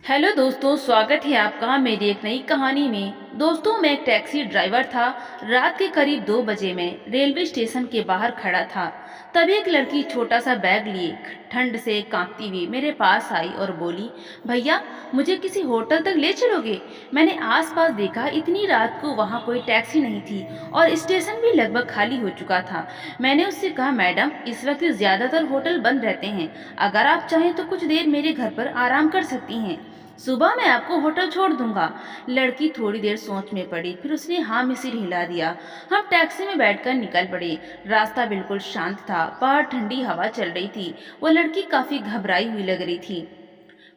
Hello दोस्तों, स्वागत है आपका मेरी एक नई कहानी में। दोस्तों, मैं एक टैक्सी ड्राइवर था। रात के करीब 2 बजे मैं रेलवे स्टेशन के बाहर खड़ा था। तभी एक लड़की छोटा सा बैग लिए ठंड से कांपती हुई मेरे पास आई और बोली, भैया मुझे किसी होटल तक ले चलोगे? मैंने आसपास देखा, इतनी रात को वहाँ कोई टैक्सी नहीं थी और स्टेशन भी लगभग खाली हो चुका था। मैंने उससे कहा, मैडम इस वक्त ज्यादातर होटल बंद रहते हैं, अगर आप चाहें तो कुछ देर मेरे घर पर आराम कर सकती हैं। सुबह मैं आपको होटल छोड़ दूंगा। लड़की थोड़ी देर सोच में पड़ी, फिर उसने हाँ में सिर हिला दिया। हम टैक्सी में बैठकर निकल पड़े। रास्ता बिल्कुल शांत था, बाहर ठंडी हवा चल रही थी। वो लड़की काफी घबराई हुई लग रही थी।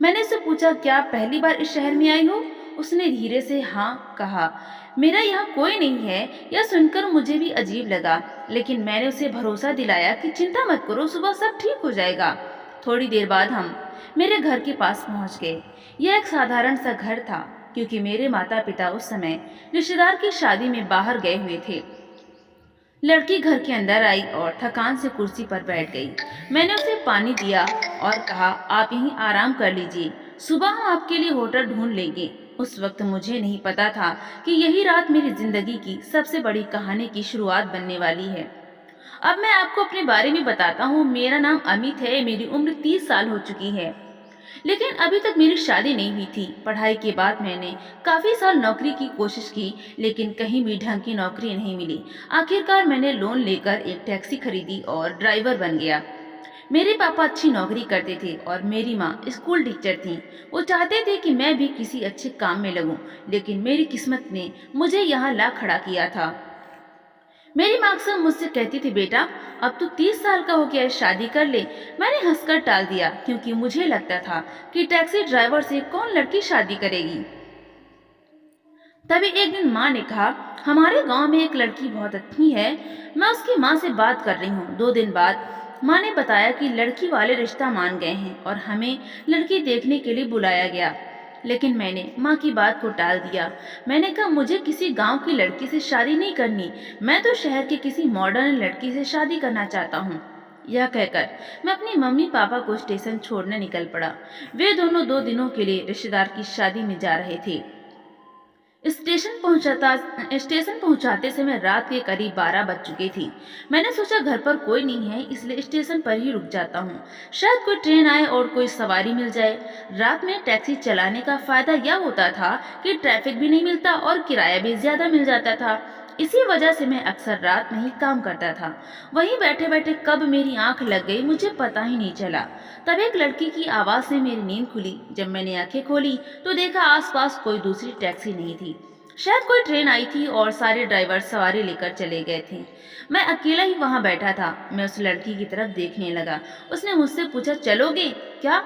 मैंने उससे पूछा, क्या आप पहली बार इस शहर में आई हो? उसने धीरे से हाँ कहा। मेरा यहाँ कोई नहीं है। यह सुनकर मुझे भी अजीब लगा, लेकिन मैंने उसे भरोसा दिलाया कि चिंता मत करो, सुबह सब ठीक हो जाएगा। थोड़ी देर बाद हम मेरे घर के पास पहुंच गए। यह एक साधारण सा घर था, क्योंकि मेरे माता पिता उस समय रिश्तेदार की शादी में बाहर गए हुए थे। लड़की घर के अंदर आई और थकान से कुर्सी पर बैठ गई। मैंने उसे पानी दिया और कहा, आप यहीं आराम कर लीजिए, सुबह हम आपके लिए होटल ढूंढ लेंगे। उस वक्त मुझे नहीं पता था कि यही रात मेरी जिंदगी की सबसे बड़ी कहानी की शुरुआत बनने वाली है। अब मैं आपको अपने बारे में बताता हूँ। मेरा नाम अमित है, मेरी उम्र 30 साल हो चुकी है, लेकिन अभी तक मेरी शादी नहीं हुई थी। पढ़ाई के बाद मैंने काफी साल नौकरी की कोशिश की, लेकिन कहीं भी ढंग की नौकरी नहीं मिली। आखिरकार मैंने लोन लेकर एक टैक्सी खरीदी और ड्राइवर बन गया। मेरे पापा अच्छी नौकरी करते थे और मेरी माँ स्कूल टीचर थी। वो चाहते थे कि मैं भी किसी अच्छे काम में लगूं, लेकिन मेरी किस्मत ने मुझे यहाँ ला खड़ा किया था। मेरी माँ अक्सर मुझसे कहती थी, बेटा अब तो 30 साल का हो गया है, शादी कर ले। मैंने हंसकर टाल दिया, क्योंकि मुझे लगता था कि टैक्सी ड्राइवर से कौन लड़की शादी करेगी। तभी एक दिन माँ ने कहा, हमारे गांव में एक लड़की बहुत अच्छी है, मैं उसकी माँ से बात कर रही हूँ। 2 दिन बाद माँ ने बताया कि लड़की वाले रिश्ता मान गए हैं और हमें लड़की देखने के लिए बुलाया गया। लेकिन मैंने माँ की बात को टाल दिया। मैंने कहा, मुझे किसी गांव की लड़की से शादी नहीं करनी, मैं तो शहर के किसी मॉडर्न लड़की से शादी करना चाहता हूँ। यह कहकर मैं अपनी मम्मी पापा को स्टेशन छोड़ने निकल पड़ा। वे दोनों 2 दिनों के लिए रिश्तेदार की शादी में जा रहे थे। स्टेशन पहुंचाते समय रात के करीब 12 बज चुकी थी। मैंने सोचा घर पर कोई नहीं है, इसलिए स्टेशन पर ही रुक जाता हूँ, शायद कोई ट्रेन आए और कोई सवारी मिल जाए। रात में टैक्सी चलाने का फायदा यह होता था कि ट्रैफिक भी नहीं मिलता और किराया भी ज्यादा मिल जाता था। इसी वजह से मैं अक्सर रात में ही काम करता था। वहीं बैठे बैठे कब मेरी आंख लग गई मुझे पता ही नहीं चला। तब एक लड़की की आवाज से मेरी नींद खुली। जब मैंने आंखें खोली तो देखा आसपास कोई दूसरी टैक्सी नहीं थी। शायद कोई ट्रेन आई थी और सारे ड्राइवर सवारी लेकर चले गए थे। मैं अकेला ही वहां बैठा था। मैं उस लड़की की तरफ देखने लगा। उसने मुझसे पूछा, चलोगे क्या?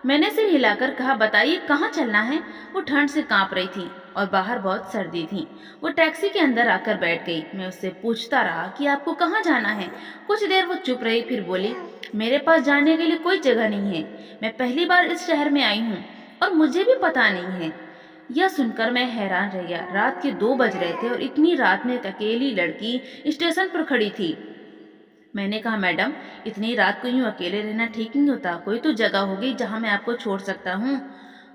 मैंने सिर हिलाकर कहा, बताइए कहाँ चलना है? वो ठंड से कांप रही थी और बाहर बहुत सर्दी थी। वो टैक्सी के अंदर आकर बैठ गई। मैं उससे पूछता रहा कि आपको कहाँ जाना है। कुछ देर वो चुप रही, फिर बोली, मेरे पास जाने के लिए कोई जगह नहीं है, मैं पहली बार इस शहर में आई हूँ और मुझे भी पता नहीं है। यह सुनकर मैं हैरान रह गया। रात के 2 बज रहे थे और इतनी रात में एक अकेली लड़की स्टेशन पर खड़ी थी। मैंने कहा, मैडम इतनी रात को यूं अकेले रहना ठीक नहीं होता, कोई तो जगह होगी जहां मैं आपको छोड़ सकता हूँ।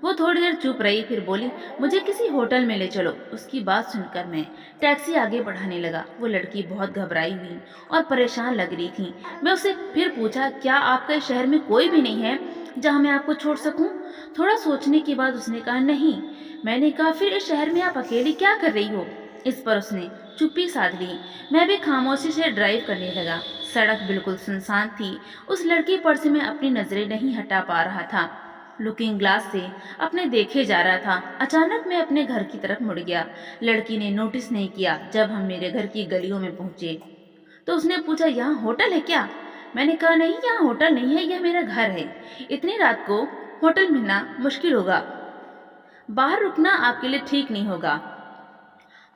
वो थोड़ी देर चुप रही, फिर बोली, मुझे किसी होटल में ले चलो। उसकी बात सुनकर मैं टैक्सी आगे बढ़ाने लगा। वो लड़की बहुत घबराई हुई और परेशान लग रही थी। मैं उससे फिर पूछा, क्या आपका इस शहर में कोई भी नहीं है जहाँ मैं आपको छोड़ सकूं? थोड़ा सोचने के बाद उसने कहा, नहीं। मैंने कहा, फिर इस शहर में आप अकेली क्या कर रही हो? इस पर उसने चुप्पी साध ली। मैं भी खामोशी से ड्राइव करने लगा। सड़क बिल्कुल सुनसान थी। उस लड़की पर से मैं अपनी नजरें नहीं हटा पा रहा था। लुकिंग ग्लास से अपने देखे जा रहा था। अचानक मैं अपने घर की तरफ मुड़ गया। लड़की ने नोटिस नहीं किया। जब हम मेरे घर की गलियों में पहुंचे तो उसने पूछा, यहाँ होटल है क्या? मैंने कहा, नहीं यहाँ होटल नहीं है, यह मेरा घर है। इतनी रात को होटल मिलना मुश्किल होगा, बाहर रुकना आपके लिए ठीक नहीं होगा।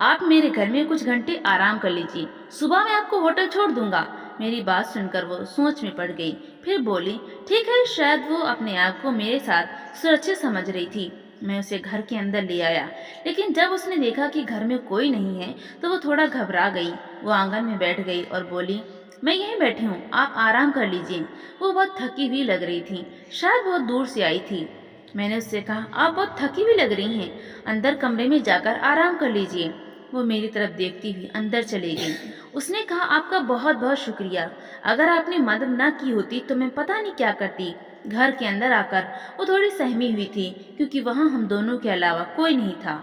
आप मेरे घर में कुछ घंटे आराम कर लीजिए, सुबह मैं आपको होटल छोड़ दूंगा। मेरी बात सुनकर वो सोच में पड़ गई। फिर बोली, ठीक है। शायद वो अपने आप को मेरे साथ सुरक्षित समझ रही थी। मैं उसे घर के अंदर ले आया, लेकिन जब उसने देखा कि घर में कोई नहीं है तो वो थोड़ा घबरा गई। वो आंगन में बैठ गई और बोली, मैं यहीं बैठी हूँ, आप आराम कर लीजिए। वो बहुत थकी हुई लग रही थी, शायद बहुत दूर से आई थी। मैंने उससे कहा, आप बहुत थकी हुई लग रही हैं, अंदर कमरे में जाकर आराम कर लीजिए। वो मेरी तरफ देखती हुई अंदर चली गई। उसने कहा, आपका बहुत बहुत शुक्रिया। अगर आपने मदद ना की होती तो मैं पता नहीं क्या करती। घर के अंदर आकर वो थोड़ी सहमी हुई थी, क्योंकि वहां हम दोनों के अलावा कोई नहीं था।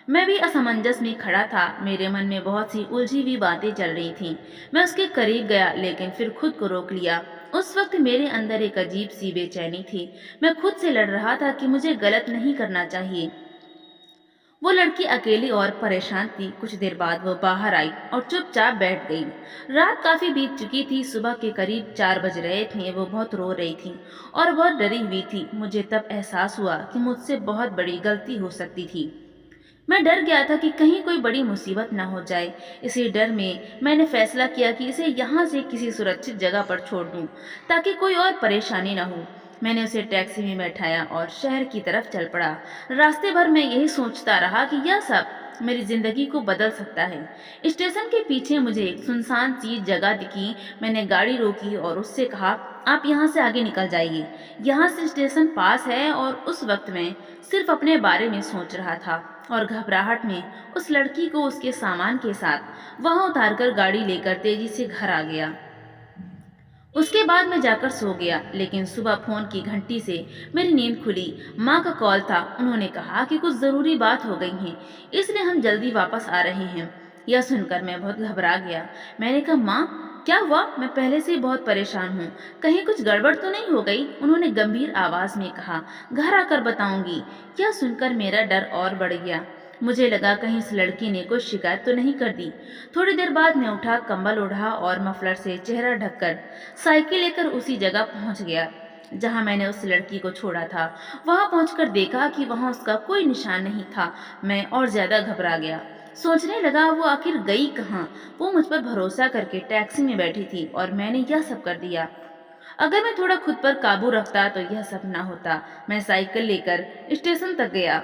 मैं भी असमंजस में खड़ा था। मेरे मन में बहुत सी उलझी हुई बातें चल रही थीं। मैं उसके करीब गया, लेकिन फिर खुद को रोक लिया। उस वक्त मेरे अंदर एक अजीब सी बेचैनी थी। मैं खुद से लड़ रहा था कि मुझे गलत नहीं करना चाहिए। वो लड़की अकेली और परेशान थी। कुछ देर बाद वो बाहर आई और चुपचाप बैठ गई। रात काफी बीत चुकी थी। सुबह के करीब 4 बज रहे थे। वो बहुत रो रही थी और बहुत डरी हुई थी। मुझे तब एहसास हुआ कि मुझसे बहुत बड़ी गलती हो सकती थी। मैं डर गया था कि कहीं कोई बड़ी मुसीबत न हो जाए। इसी डर में मैंने फैसला किया कि इसे यहाँ से किसी सुरक्षित जगह पर छोड़ दूं, ताकि कोई और परेशानी न हो। मैंने उसे टैक्सी में बैठाया और शहर की तरफ चल पड़ा। रास्ते भर मैं यही सोचता रहा कि यह सब मेरी जिंदगी को बदल सकता है। स्टेशन के पीछे मुझे एक सुनसान सी जगह दिखी। मैंने गाड़ी रोकी और उससे कहा, आप यहाँ से आगे निकल जाइए, यहाँ से स्टेशन पास है। और उस वक्त मैं सिर्फ अपने बारे में सोच रहा था और घबराहट में उस लड़की को उसके सामान के साथ वहां उतारकर गाड़ी लेकर तेजी से घर आ गया। उसके बाद मैं जाकर सो गया, लेकिन सुबह फोन की घंटी से मेरी नींद खुली। माँ का कॉल था। उन्होंने कहा कि कुछ जरूरी बात हो गई है, इसलिए हम जल्दी वापस आ रहे हैं। यह सुनकर मैं बहुत घबरा गया। मैंने कहा, माँ क्या हुआ? मैं पहले से ही बहुत परेशान हूँ, कहीं कुछ गड़बड़ तो नहीं हो गई? उन्होंने गंभीर आवाज में कहा, घर आकर बताऊंगी। यह सुनकर मेरा डर और बढ़ गया। मुझे लगा कहीं इस लड़की ने कोई शिकायत तो नहीं कर दी। थोड़ी देर बाद मैं उठा, कंबल ओढ़ा और मफलर से चेहरा ढककर साइकिल लेकर उसी जगह पहुंच गया जहां मैंने उस लड़की को छोड़ा था। वहां पहुंचकर देखा कि वहां उसका कोई निशान नहीं था। मैं और ज्यादा घबरा गया। सोचने लगा, वो आखिर गई कहाँ? वो मुझ पर भरोसा करके टैक्सी में बैठी थी और मैंने यह सब कर दिया। अगर मैं थोड़ा खुद पर काबू रखता तो यह सब ना होता। मैं साइकिल लेकर स्टेशन तक गया,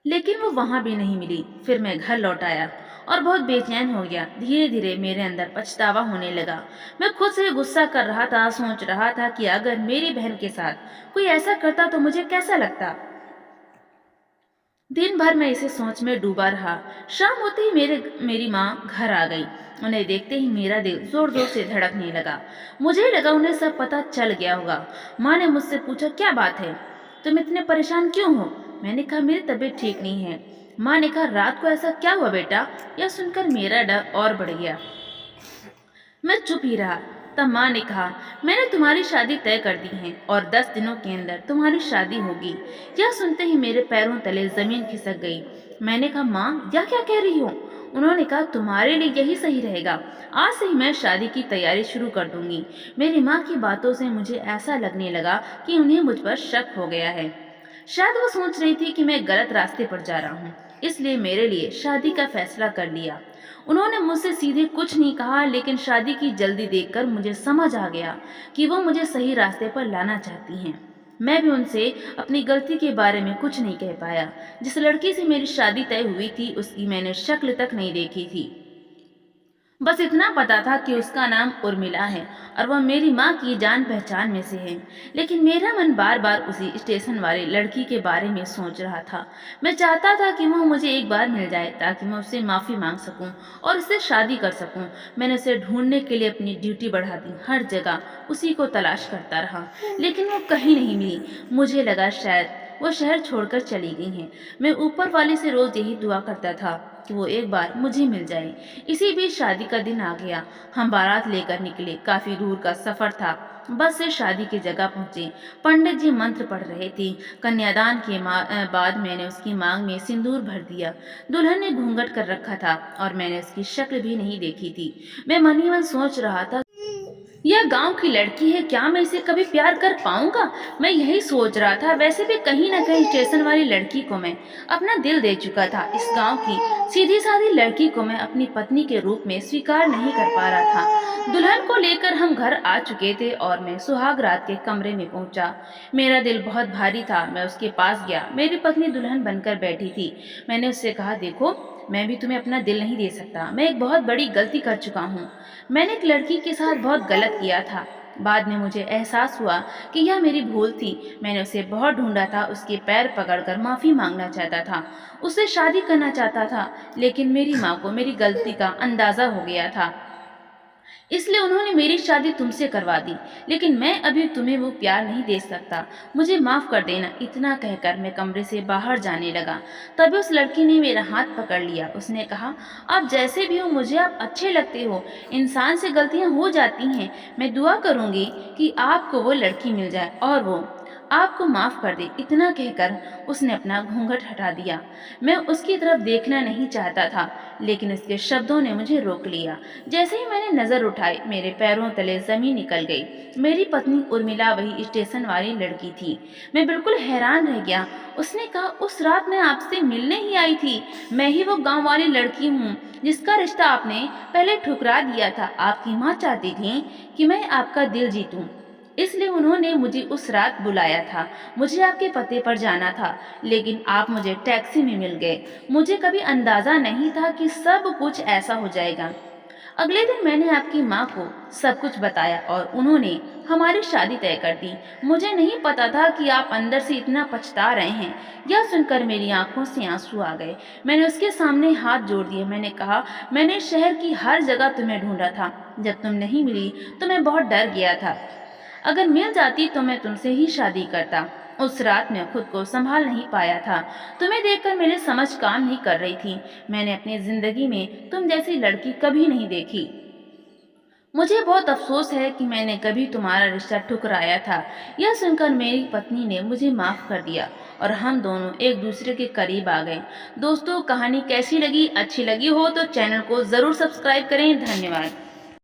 लेकिन वो वहां भी नहीं मिली। फिर मैं घर लौट आया और बहुत बेचैन हो गया। धीरे धीरे मेरे अंदर पछतावा होने लगा। मैं खुद से गुस्सा कर रहा था, सोच रहा था कि अगर मेरी बहन के साथ कोई ऐसा करता तो मुझे कैसा लगता। दिन भर मैं इसे सोच में डूबा रहा। शाम होते ही मेरी माँ घर आ गई। उन्हें देखते ही मेरा दिल जोर जोर से धड़कने लगा। मुझे लगा उन्हें सब पता चल गया होगा। माँ ने मुझसे पूछा, क्या बात है, तुम इतने परेशान क्यों हो? मैंने कहा, मेरी तबीयत ठीक नहीं है। माँ ने कहा, रात को ऐसा क्या हुआ बेटा? यह सुनकर मेरा डर और बढ़ गया। मैं चुप ही रहा। तब माँ ने कहा, मैंने तुम्हारी शादी तय कर दी है और 10 दिनों के अंदर तुम्हारी शादी होगी। यह सुनते ही मेरे पैरों तले जमीन खिसक गई। मैंने कहा, माँ यह क्या कह रही हो? उन्होंने कहा, तुम्हारे लिए यही सही रहेगा। आज से ही मैं शादी की तैयारी शुरू कर दूंगी। मेरी माँ की बातों से मुझे ऐसा लगने लगा कि उन्हें मुझ पर शक हो गया है। शायद वो सोच रही थी कि मैं गलत रास्ते पर जा रहा हूँ, इसलिए मेरे लिए शादी का फैसला कर लिया। उन्होंने मुझसे सीधे कुछ नहीं कहा, लेकिन शादी की जल्दी देखकर मुझे समझ आ गया कि वो मुझे सही रास्ते पर लाना चाहती हैं। मैं भी उनसे अपनी गलती के बारे में कुछ नहीं कह पाया। जिस लड़की से मेरी शादी तय हुई थी उसकी मैंने शक्ल तक नहीं देखी थी। बस इतना पता था कि उसका नाम उर्मिला है और वह मेरी माँ की जान पहचान में से है। लेकिन मेरा मन बार बार उसी स्टेशन वाली लड़की के बारे में सोच रहा था। मैं चाहता था कि वो मुझे एक बार मिल जाए, ताकि मैं उससे माफ़ी मांग सकूं और उससे शादी कर सकूं। मैंने उसे ढूंढने के लिए अपनी ड्यूटी बढ़ा दी। हर जगह उसी को तलाश करता रहा, लेकिन वो कहीं नहीं मिली। मुझे लगा शायद वो शहर छोड़कर चली गई हैं। मैं ऊपर वाले से रोज यही दुआ करता था कि वो एक बार मुझे मिल जाए। इसी बीच शादी का दिन आ गया। हम बारात लेकर निकले। काफी दूर का सफर था। बस से शादी की जगह पहुंचे। पंडित जी मंत्र पढ़ रहे थे। कन्यादान के बाद मैंने उसकी मांग में सिंदूर भर दिया। दुल्हन ने घूंघट कर रखा था और मैंने उसकी शक्ल भी नहीं देखी थी। मैं मन ही मन सोच रहा था, यह गांव की लड़की है, क्या मैं इसे कभी प्यार कर पाऊंगा? मैं यही सोच रहा था। वैसे भी कहीं न कहीं स्टेशन वाली लड़की को मैं अपना दिल दे चुका था। इस गांव की सीधी सादी लड़की को मैं अपनी पत्नी के रूप में स्वीकार नहीं कर पा रहा था। दुल्हन को लेकर हम घर आ चुके थे और मैं सुहाग रात के कमरे में पहुंचा। मेरा दिल बहुत भारी था। मैं उसके पास गया। मेरी पत्नी दुल्हन बनकर बैठी थी। मैंने उससे कहा, देखो, मैं भी तुम्हें अपना दिल नहीं दे सकता। मैं एक बहुत बड़ी गलती कर चुका हूँ। मैंने एक लड़की के साथ बहुत गलत किया था। बाद में मुझे एहसास हुआ कि यह मेरी भूल थी। मैंने उसे बहुत ढूंढा था, उसके पैर पकड़कर माफ़ी मांगना चाहता था, उससे शादी करना चाहता था, लेकिन मेरी माँ को मेरी गलती का अंदाज़ा हो गया था। इसलिए उन्होंने मेरी शादी तुमसे करवा दी, लेकिन मैं अभी तुम्हें वो प्यार नहीं दे सकता। मुझे माफ़ कर देना। इतना कहकर मैं कमरे से बाहर जाने लगा। तभी उस लड़की ने मेरा हाथ पकड़ लिया। उसने कहा, आप जैसे भी हो, मुझे आप अच्छे लगते हो। इंसान से गलतियां हो जाती हैं। मैं दुआ करूंगी कि आपको वो लड़की मिल जाए और वो आपको माफ़ कर दे। इतना कहकर उसने अपना घूंघट हटा दिया। मैं उसकी तरफ देखना नहीं चाहता था, लेकिन उसके शब्दों ने मुझे रोक लिया। जैसे ही मैंने नजर उठाई, मेरे पैरों तले जमीन निकल गई। मेरी पत्नी उर्मिला वही स्टेशन वाली लड़की थी। मैं बिल्कुल हैरान रह गया। उसने कहा, उस रात मैं आपसे मिलने ही आई थी। मैं ही वो गांव वाली लड़की हूँ जिसका रिश्ता आपने पहले ठुकरा दिया था। आपकी माँ चाहती थी कि मैं आपका दिल जीतूं, इसलिए उन्होंने मुझे उस रात बुलाया था। मुझे आपके पते पर जाना था, लेकिन आप मुझे टैक्सी में मिल गए। मुझे कभी अंदाजा नहीं था कि सब कुछ ऐसा हो जाएगा। अगले दिन मैंने आपकी माँ को सब कुछ बताया और उन्होंने हमारी शादी तय कर दी। मुझे नहीं पता था कि आप अंदर से इतना पछता रहे हैं। यह सुनकर मेरी आंखों से आंसू आ गए। मैंने उसके सामने हाथ जोड़ दिए। मैंने कहा, मैंने शहर की हर जगह तुम्हें ढूंढा था। जब तुम नहीं मिली तो मैं बहुत डर गया था। अगर मिल जाती तो मैं तुमसे ही शादी करता। उस रात मैं खुद को संभाल नहीं पाया था। तुम्हें देखकर मेरी समझ काम नहीं कर रही थी। मैंने अपनी जिंदगी में तुम जैसी लड़की कभी नहीं देखी। मुझे बहुत अफसोस है कि मैंने कभी तुम्हारा रिश्ता ठुकराया था। यह सुनकर मेरी पत्नी ने मुझे माफ कर दिया और हम दोनों एक दूसरे के करीब आ गए। दोस्तों, कहानी कैसी लगी? अच्छी लगी हो तो चैनल को जरूर सब्सक्राइब करें। धन्यवाद।